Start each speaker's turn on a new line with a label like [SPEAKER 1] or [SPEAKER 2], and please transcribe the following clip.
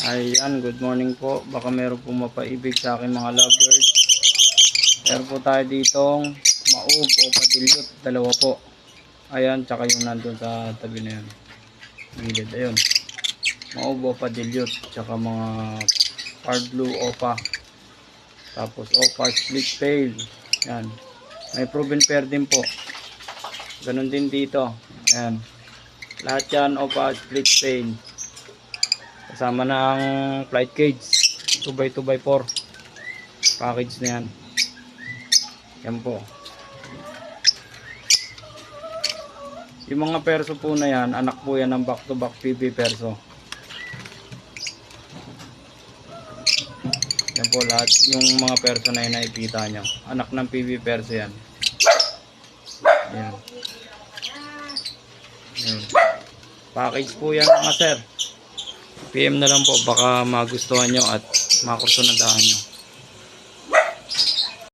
[SPEAKER 1] Ayan, good morning po. Baka meron pong mapaibig sa aking mga lovebird. Meron po tayo ditong maub o padilyot, dalawa po. Ayan, tsaka yung nandun sa tabi na yun, gilid, ayun. Maub o padilyot, tsaka mga hard blue opa. Tapos opa split tail. Ayan, may proven pair din po. Ganun din dito. Ayan, lahat yan opa split tail. Kasama na ang flight cage 2x2x4 package na yan. Yan po. Yung mga perso po na yan, anak po yan ng back to back PB perso. Yan po lahat yung mga perso na yun nakikita nyo, anak ng PB perso yan. Yan. Yan. Package po yan mga sir. PM na lang po, baka magustuhan nyo at makursunadahan nyo.